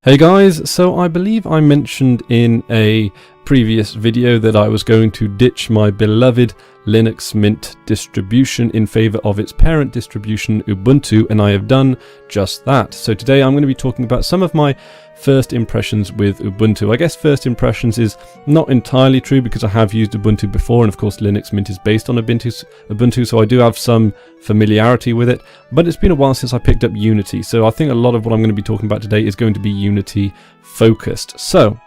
Hey guys, so I believe I mentioned in a previous video that I was going to ditch my beloved Linux Mint distribution in favor of its parent distribution Ubuntu, and I have done just that. So today I'm going to be talking about some of my first impressions with Ubuntu. I guess first impressions is not entirely true because I have used Ubuntu before, and of course Linux Mint is based on Ubuntu, so I do have some familiarity with it, but it's been a while since I picked up Unity, so I think a lot of what I'm going to be talking about today is going to be Unity focused. So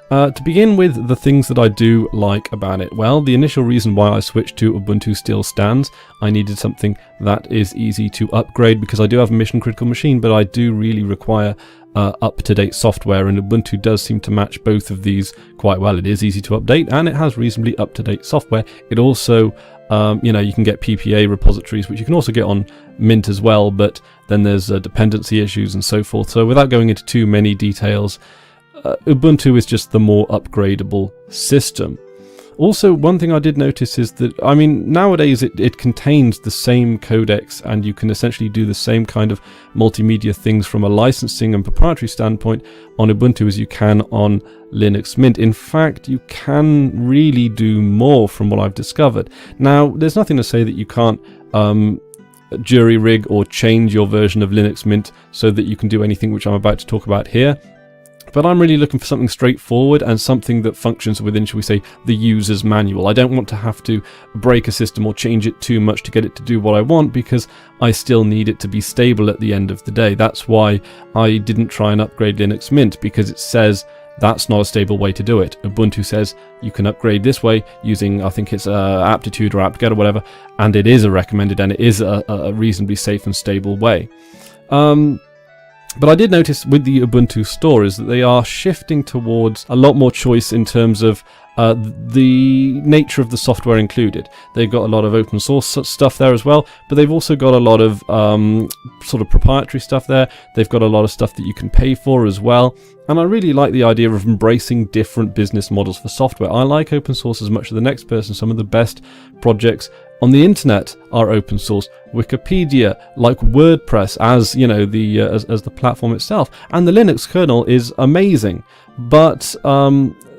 to begin with, the things that I do like about it. Well, the initial reason why I switched to Ubuntu still stands. I needed something that is easy to upgrade because I do have a mission critical machine, but I do really require up-to-date software, and Ubuntu does seem to match both of these quite well. It is easy to update and it has reasonably up-to-date software. It also, you can get PPA repositories, which you can also get on Mint as well, but then there's dependency issues and so forth. So without going into too many details, Ubuntu is just the more upgradable system. Also, one thing I did notice is that, nowadays it contains the same codecs, and you can essentially do the same kind of multimedia things from a licensing and proprietary standpoint on Ubuntu as you can on Linux Mint. In fact, you can really do more from what I've discovered. Now, there's nothing to say that you can't jury rig or change your version of Linux Mint so that you can do anything which I'm about to talk about here. But I'm really looking for something straightforward and something that functions within, shall we say, the user's manual. I don't want to have to break a system or change it too much to get it to do what I want, because I still need it to be stable at the end of the day. That's why I didn't try and upgrade Linux Mint, because it says that's not a stable way to do it. Ubuntu says you can upgrade this way using, I think it's Aptitude or apt-get or whatever, and it is a recommended and it is a reasonably safe and stable way. But I did notice with the Ubuntu store is that they are shifting towards a lot more choice in terms of the nature of the software included. They've got a lot of open source stuff there as well, but they've also got a lot of sort of proprietary stuff there. They've got a lot of stuff that you can pay for as well. And I really like the idea of embracing different business models for software. I like open source as much as the next person. Some of the best projects on the internet are open source. Wikipedia, like WordPress, as the platform itself, and the Linux kernel is amazing. But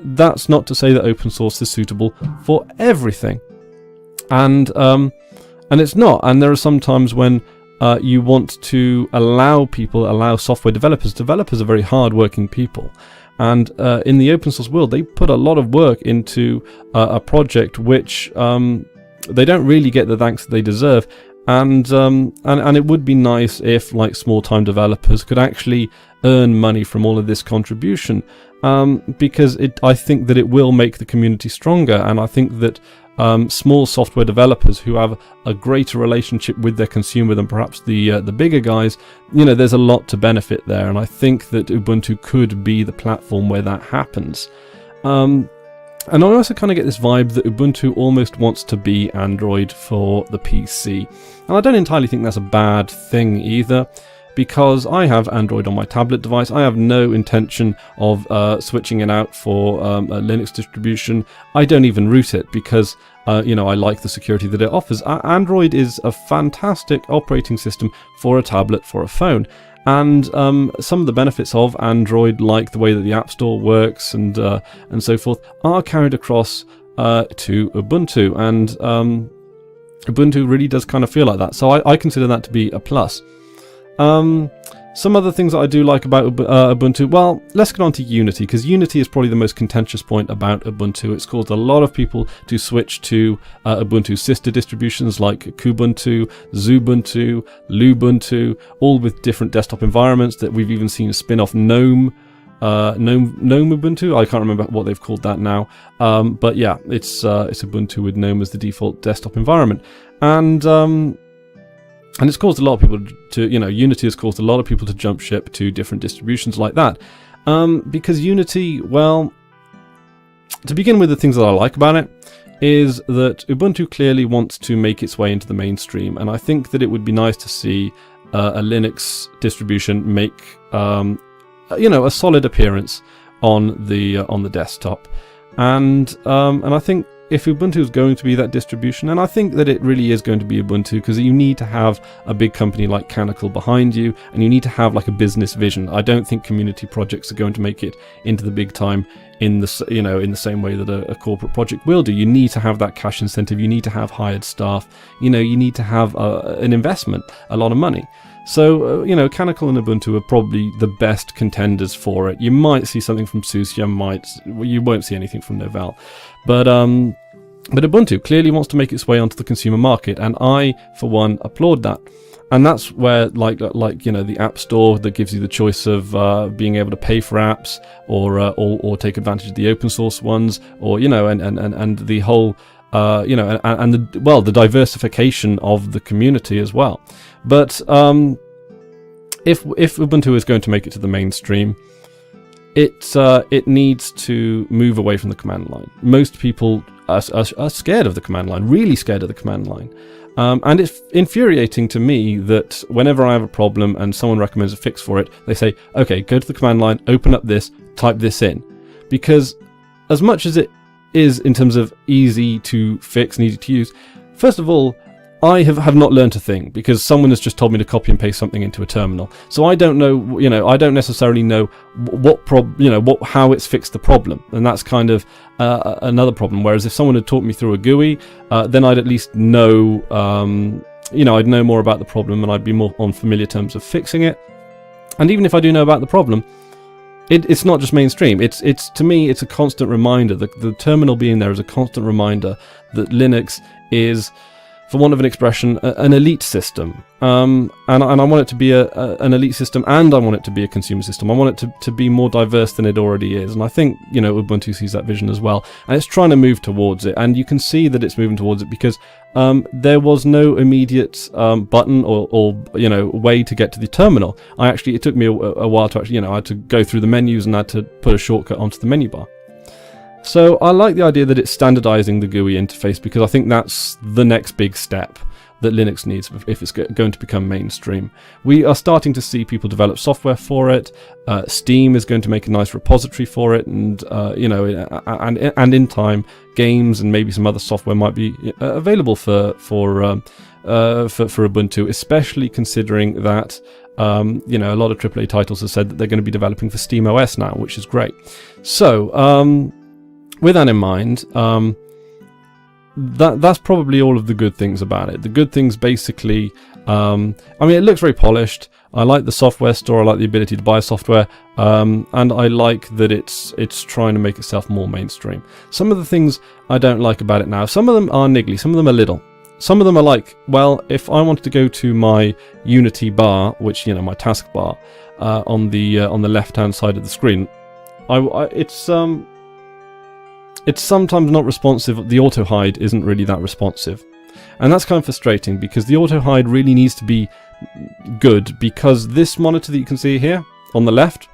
that's not to say that open source is suitable for everything, and it's not. And there are some times when you want to allow software developers. Developers are very hard-working people, and in the open source world, they put a lot of work into a project which they don't really get the thanks that they deserve. And it would be nice if, like, small-time developers could actually earn money from all of this contribution, because I think that it will make the community stronger, and I think that small software developers who have a greater relationship with their consumer than perhaps the bigger guys, there's a lot to benefit there, and I think that Ubuntu could be the platform where that happens. And I also kind of get this vibe that Ubuntu almost wants to be Android for the PC. And I don't entirely think that's a bad thing either, because I have Android on my tablet device. I have no intention of switching it out for a Linux distribution. I don't even root it because I like the security that it offers. Android is a fantastic operating system for a tablet, for a phone. And some of the benefits of Android, like the way that the App Store works and so forth, are carried across to Ubuntu, and Ubuntu really does kind of feel like that. So I consider that to be a plus. Some other things that I do like about Ubuntu, well, let's get on to Unity, because Unity is probably the most contentious point about Ubuntu. It's caused a lot of people to switch to Ubuntu sister distributions like Kubuntu, Xubuntu, Lubuntu, all with different desktop environments. That we've even seen a spin-off GNOME Ubuntu. I can't remember what they've called that now, but yeah, it's Ubuntu with GNOME as the default desktop environment, and it's caused a lot of people to, Unity has caused a lot of people to jump ship to different distributions like that. Because Unity, well, to begin with, the things that I like about it is that Ubuntu clearly wants to make its way into the mainstream, and I think that it would be nice to see a Linux distribution make, a solid appearance on the desktop. And I think if Ubuntu is going to be that distribution, and I think that it really is going to be Ubuntu, because you need to have a big company like Canonical behind you, and you need to have like a business vision. I don't think community projects are going to make it into the big time in the in the same way that a corporate project will do. You need to have that cash incentive. You need to have hired staff. You need to have an investment, a lot of money. So, Canonical and Ubuntu are probably the best contenders for it. You might see something from SUSE, you won't see anything from Novell. But Ubuntu clearly wants to make its way onto the consumer market, and I, for one, applaud that. And that's where, the App Store that gives you the choice of being able to pay for apps, or take advantage of the open source ones, or and the whole the diversification of the community as well. But if Ubuntu is going to make it to the mainstream, it needs to move away from the command line. Most people are scared of the command line, really scared of the command line. And it's infuriating to me that whenever I have a problem and someone recommends a fix for it, they say, okay, go to the command line, open up this, type this in. Because as much as it is in terms of easy to fix and easy to use, first of all, I have not learned a thing, because someone has just told me to copy and paste something into a terminal. So I don't know, I don't necessarily know how it's fixed the problem, and that's kind of another problem. Whereas if someone had taught me through a GUI, then I'd at least know, I'd know more about the problem, and I'd be more on familiar terms of fixing it. And even if I do know about the problem, it's not just mainstream. It's to me, it's a constant reminder. The terminal being there is a constant reminder that Linux is, for want of an expression, an elite system. And I want it to be an elite system, and I want it to be a consumer system. I want it to be more diverse than it already is. And I think, Ubuntu sees that vision as well. And it's trying to move towards it. And you can see that it's moving towards it because there was no immediate button or way to get to the terminal. It took me a while to actually, I had to go through the menus and I had to put a shortcut onto the menu bar. So I like the idea that it's standardizing the GUI interface, because I think that's the next big step that Linux needs if it's going to become mainstream. We are starting to see people develop software for it. Steam is going to make a nice repository for it, and and in time, games and maybe some other software might be available for Ubuntu, especially considering that a lot of AAA titles have said that they're going to be developing for SteamOS now, which is great. So with that in mind, that's probably all of the good things about it. The good things basically, it looks very polished. I like the software store. I like the ability to buy software, and I like that it's trying to make itself more mainstream. Some of the things I don't like about it now, some of them are niggly, some of them are little. Some of them are like, well, if I wanted to go to my Unity bar, which my taskbar on the left-hand side of the screen, it's sometimes not responsive. The auto hide isn't really that responsive, and that's kind of frustrating, because the auto hide really needs to be good, because this monitor that you can see here on the left,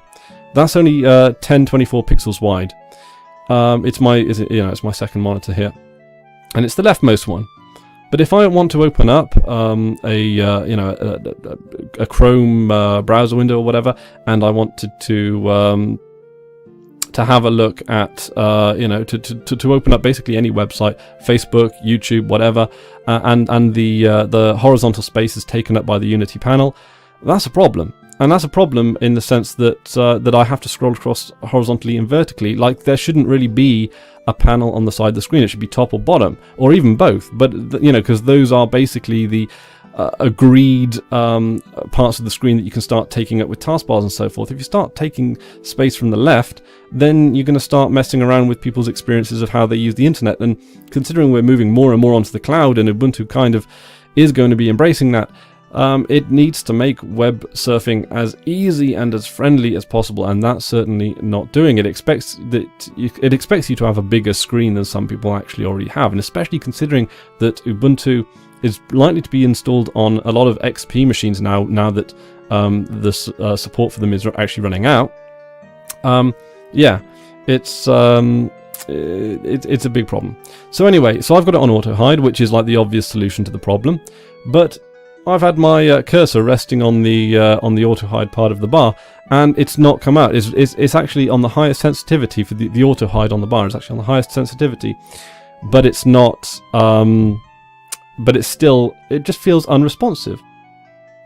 that's only 1024 pixels wide. It's my second monitor here, and it's the leftmost one. But if I want to open up a Chrome browser window or whatever, and I wanted to have a look at, to open up basically any website, Facebook, YouTube, whatever, and the horizontal space is taken up by the Unity panel, that's a problem. And that's a problem in the sense that I have to scroll across horizontally and vertically. Like, there shouldn't really be a panel on the side of the screen. It should be top or bottom, or even both. But because those are basically the agreed parts of the screen that you can start taking up with taskbars and so forth. If you start taking space from the left, then you're going to start messing around with people's experiences of how they use the internet. And considering we're moving more and more onto the cloud, and Ubuntu kind of is going to be embracing that, it needs to make web surfing as easy and as friendly as possible, and that's certainly not doing it. It expects you to have a bigger screen than some people actually already have, and especially considering that Ubuntu is likely to be installed on a lot of XP machines now that the support for them is actually running out. It's a big problem. So anyway, so I've got it on auto hide, which is like the obvious solution to the problem, but I've had my cursor resting on the auto hide part of the bar, and it's not come out. It's actually on the highest sensitivity for the auto hide on the bar. It's actually on the highest sensitivity, but it's not, but it's still, it just feels unresponsive.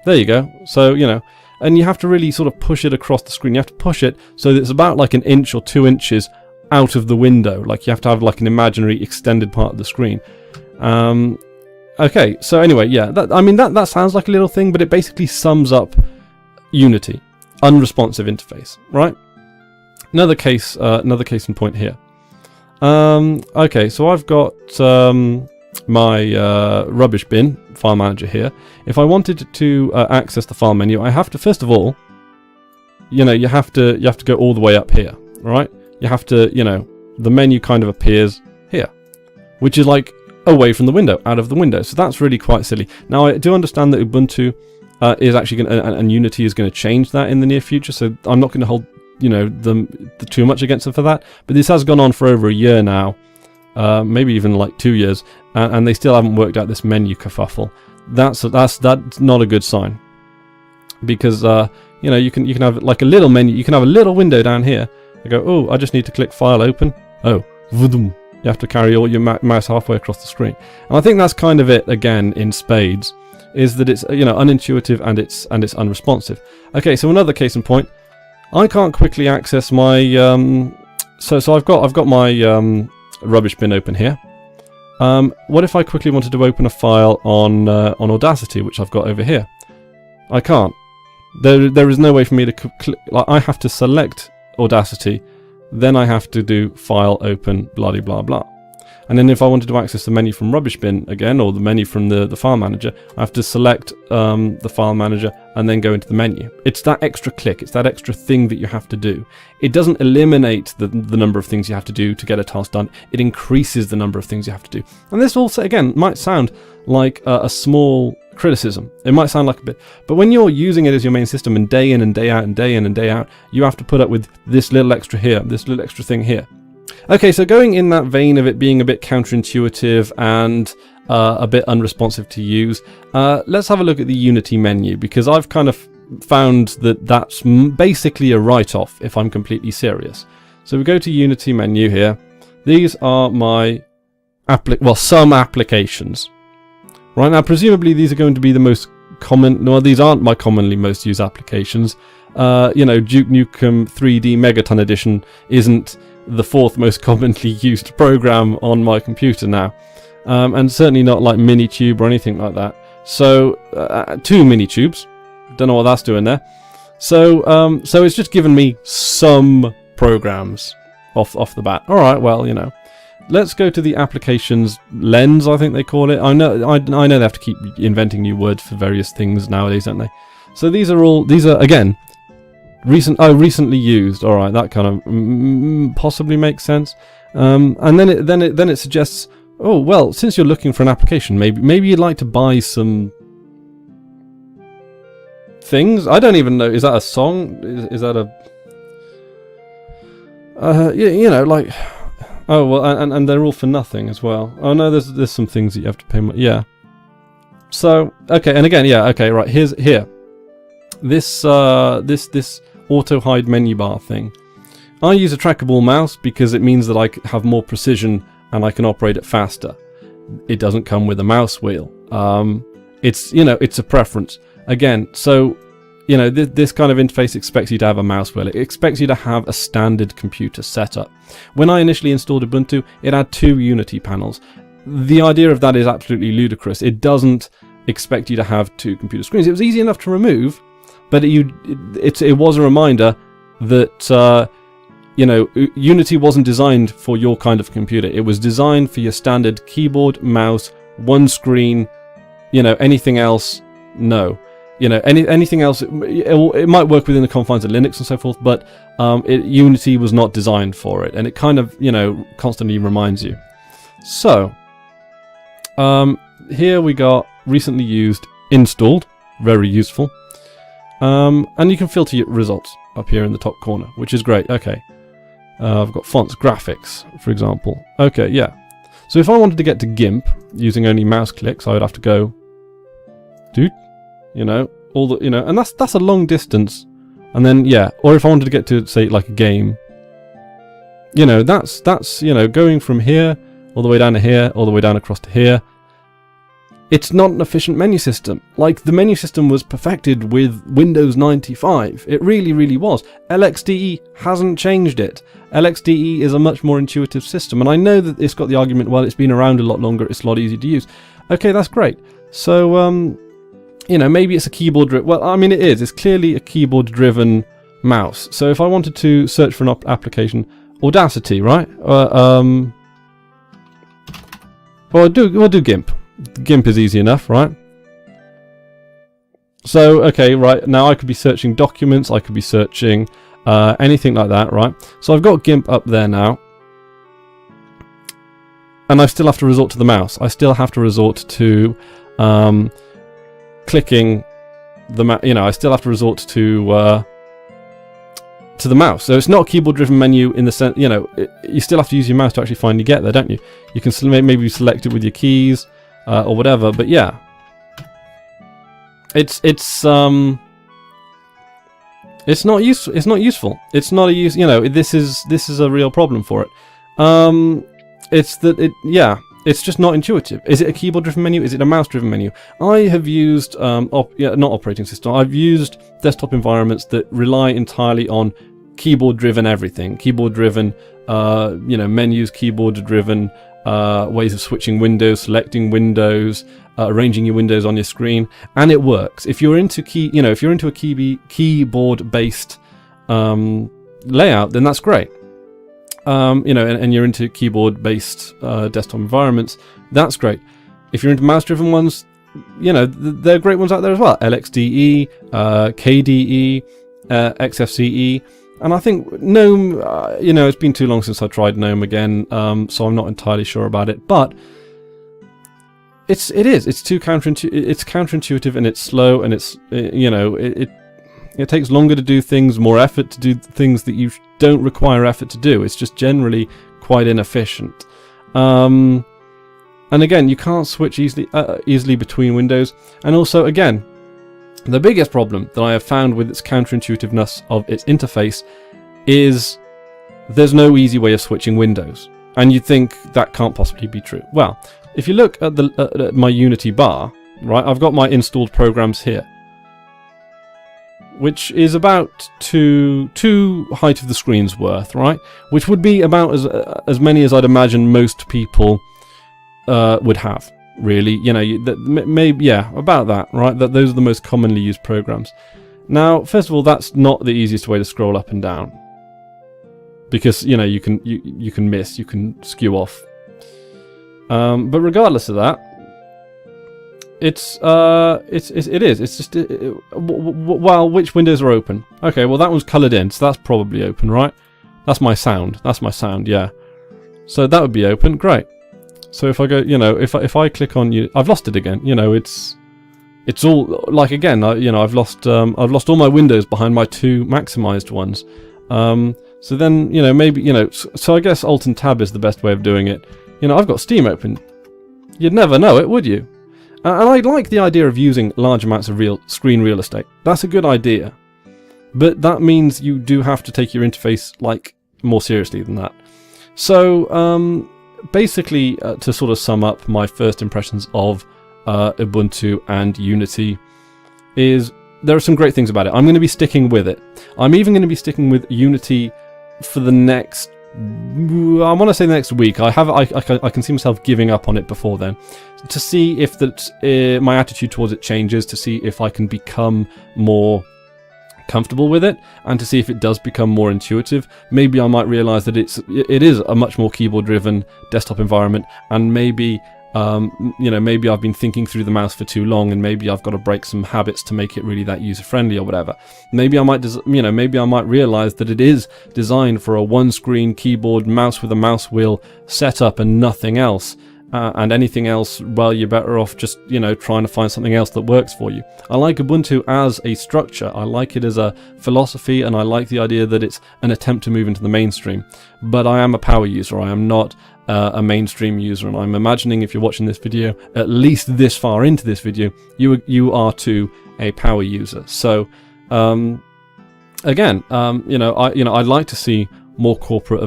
There you go. So, you know, and you have to really sort of push it across the screen. You have to push it so that it's about like an inch or 2 inches out of the window. Like you have to have like an imaginary extended part of the screen. Okay, so anyway, yeah, that sounds like a little thing, but it basically sums up Unity. Unresponsive interface, right? Another case in point here. Okay, so I've got my rubbish bin file manager here. If I wanted to access the file menu, I have to, first of all, you know, you have to go all the way up here, right? You have to, you know, the menu kind of appears here, which is like away from the window, out of the window. So that's really quite silly. Now I do understand that Ubuntu is actually going to, and Unity is going to change that in the near future. So I'm not going to hold, you know, the too much against them for that. But this has gone on for over a year now, maybe even like 2 years, and they still haven't worked out this menu kerfuffle. That's not a good sign, because you know, you can have like a little menu, you can have a little window down here. You go, oh, I just need to click File Open. Oh, voodoo. You have to carry all your mouse halfway across the screen, and I think that's kind of it again in spades. Is that it's, you know, unintuitive and it's unresponsive. Okay, so another case in point, I can't quickly access my so I've got my rubbish bin open here. What if I quickly wanted to open a file on Audacity, which I've got over here? I can't. There is no way for me to click. Like, I have to select Audacity, then I have to do File Open, blah blah blah. And then if I wanted to access the menu from Rubbish Bin again, or the menu from the file manager, I have to select the file manager and then go into the menu. It's that extra click, it's that extra thing that you have to do. It doesn't eliminate the number of things you have to do to get a task done, it increases the number of things you have to do. And this also, again, might sound like a small criticism. It might sound like a bit, but when you're using it as your main system and day in and day out and day in and day out, you have to put up with this little extra here, this little extra thing here. Okay, so going in that vein of it being a bit counterintuitive and a bit unresponsive to use, let's have a look at the Unity menu, because I've kind of found that that's basically a write-off, if I'm completely serious. So we go to Unity menu here. These are my some applications. Right now, presumably these are going to be the most common. No, these aren't my commonly most used applications. You know, Duke Nukem 3D Megaton Edition isn't the 4th most commonly used program on my computer now, and certainly not like Minitube or anything like that. So 2 Minitubes, don't know what that's doing there. So so it's just given me some programs off the bat. All right, well, you know, let's go to the applications lens, I think they call it. I know they have to keep inventing new words for various things nowadays, don't they? So these are again recently used. All right, that kind of possibly makes sense. And then it suggests, oh well, since you're looking for an application, maybe you'd like to buy some things. I don't even know. Is that a song? Is that a you know, like, oh well, and they're all for nothing as well. Oh no, there's some things that you have to pay money. Yeah. So okay, and again, yeah, okay, right. Here. This auto hide menu bar thing. I use a trackable mouse because it means that I have more precision and I can operate it faster. It doesn't come with a mouse wheel. It's, you know, it's a preference. Again, so, you know, this kind of interface expects you to have a mouse wheel. It expects you to have a standard computer setup. When I initially installed Ubuntu, it had 2 Unity panels. The idea of that is absolutely ludicrous. It doesn't expect you to have 2 computer screens. It was easy enough to remove, but it was a reminder that you know, Unity wasn't designed for your kind of computer. It was designed for your standard keyboard, mouse, one screen. You know, anything else, no. You know, anything else, it might work within the confines of Linux and so forth, but Unity was not designed for it, and it kind of, you know, constantly reminds you. So here we got recently used, installed, very useful. And you can filter your results up here in the top corner, which is great. Okay, I've got fonts, graphics, for example. Okay, yeah. So if I wanted to get to GIMP using only mouse clicks, I would have to go, dude, you know, all the, you know, and that's a long distance. And then yeah, or if I wanted to get to, say, like a game, you know, that's you know, going from here all the way down to here, all the way down across to here. It's not an efficient menu system. Like, the menu system was perfected with Windows 95. It really, really was. LXDE hasn't changed it. LXDE is a much more intuitive system, and I know that it's got the argument, well, it's been around a lot longer, it's a lot easier to use. Okay, that's great. So, you know, maybe it's a keyboard well, I mean, it is. It's clearly a keyboard-driven mouse. So if I wanted to search for an application, Audacity, right? Well, we'll do GIMP. GIMP is easy enough, right? So, okay, right, now I could be searching documents, I could be searching anything like that, right? So I've got GIMP up there now. And I still have to resort to the mouse. I still have to resort to clicking the mouse. You know, I still have to resort to the mouse. So it's not a keyboard-driven menu in the sense, you know, you still have to use your mouse to actually finally get there, don't you? You can maybe select it with your keys or whatever, but yeah. It's not useful. It's not useful. It's not a use. You know, this is a real problem for it. It's that yeah, it's just not intuitive. Is it a keyboard-driven menu? Is it a mouse-driven menu? I have used not operating system. I've used desktop environments that rely entirely on keyboard-driven everything. Keyboard-driven, you know, menus. Keyboard-driven ways of switching windows, selecting windows, arranging your windows on your screen, and it works. If you're into if you're into a keyboard-based layout, then that's great. You know, and you're into keyboard-based desktop environments, that's great. If you're into mouse-driven ones, you know, there are great ones out there as well. LXDE, KDE, XFCE, and I think GNOME, you know, it's been too long since I tried GNOME again, so I'm not entirely sure about it, but it's too counterintuitive, and it's slow, and it's, you know, it takes longer to do things, more effort to do things that you don't require effort to do. It's just generally quite inefficient. And again, you can't switch easily between windows. And also, again, the biggest problem that I have found with its counterintuitiveness of its interface is there's no easy way of switching windows. And you'd think that can't possibly be true. Well, if you look at at my Unity bar, right, I've got my installed programs here, which is about two height of the screen's worth, right? Which would be about as many as I'd imagine most people would have, really. You know, maybe, yeah, about that, right? That those are the most commonly used programs. Now, first of all, that's not the easiest way to scroll up and down, because, you know, you can miss, you can skew off. But regardless of that, it is. It's just, well, which windows are open? Okay, well, that one's coloured in, so that's probably open, right? That's my sound. That's my sound, yeah. So that would be open, great. So if I go, you know, if I click on you, I've lost it again. You know, it's all, like, again, you know, I've lost all my windows behind my two maximized ones. So then, you know, maybe, you know, so I guess Alt and Tab is the best way of doing it. You know, I've got Steam open. You'd never know it, would you? And I like the idea of using large amounts of screen real estate. That's a good idea. But that means you do have to take your interface, like, more seriously than that. So, basically, to sort of sum up my first impressions of Ubuntu and Unity, is there are some great things about it. I'm going to be sticking with it. I'm even going to be sticking with Unity for the next, I want to say the next week. I can see myself giving up on it before then, to see if my attitude towards it changes, to see if I can become more comfortable with it, and to see if it does become more intuitive. Maybe I might realize that it is a much more keyboard driven desktop environment, and maybe you know, maybe I've been thinking through the mouse for too long, and maybe I've got to break some habits to make it really that user friendly or whatever. Maybe I might maybe I might realize that it is designed for a one screen keyboard mouse with a mouse wheel setup and nothing else. And anything else, well, you're better off just, you know, trying to find something else that works for you. I like Ubuntu as a structure, I like it as a philosophy, and I like the idea that it's an attempt to move into the mainstream. But I am a power user, I am not a mainstream user, and I'm imagining if you're watching this video, at least this far into this video, you are too a power user. So, again, you know, I'd like to see more corporate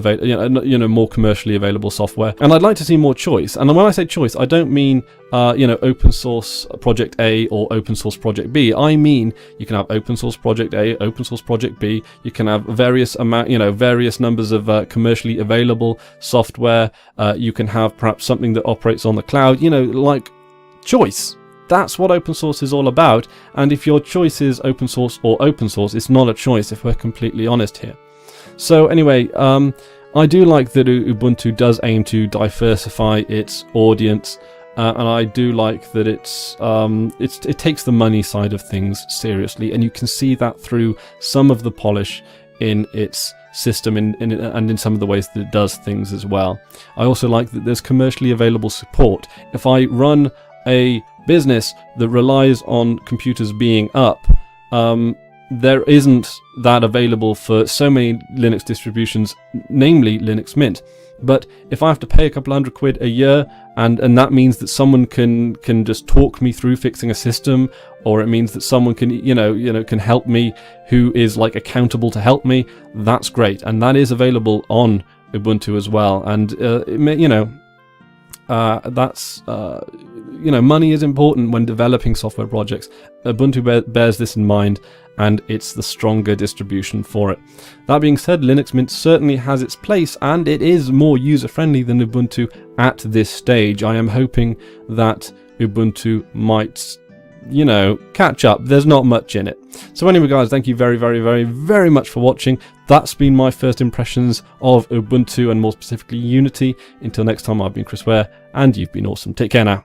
more commercially available software. And I'd like to see more choice. And when I say choice, I don't mean open source project A or open source project B. I mean you can have open source project A, open source project B. You can have various numbers of commercially available software. You can have perhaps something that operates on the cloud. Like choice. That's what open source is all about. And if your choice is open source or open source, it's not a choice if we're completely honest here. So anyway, I do like that Ubuntu does aim to diversify its audience, and I do like that it takes the money side of things seriously, and you can see that through some of the polish in its system and in some of the ways that it does things as well. I also like that there's commercially available support. If I run a business that relies on computers being up, there isn't that available for so many Linux distributions, namely Linux Mint. But if I have to pay a couple £100 a year, and that means that someone can just talk me through fixing a system, or it means that someone can can help me, who is like accountable to help me, that's great, and that is available on Ubuntu as well. And money is important when developing software projects. Ubuntu bears this in mind, and it's the stronger distribution for it. That being said, Linux Mint certainly has its place, and it is more user-friendly than Ubuntu at this stage. I am hoping that Ubuntu might, catch up. There's not much in it. So anyway, guys, thank you very, very, very, very much for watching. That's been my first impressions of Ubuntu, and more specifically Unity. Until next time, I've been Chris Ware, and you've been awesome. Take care now.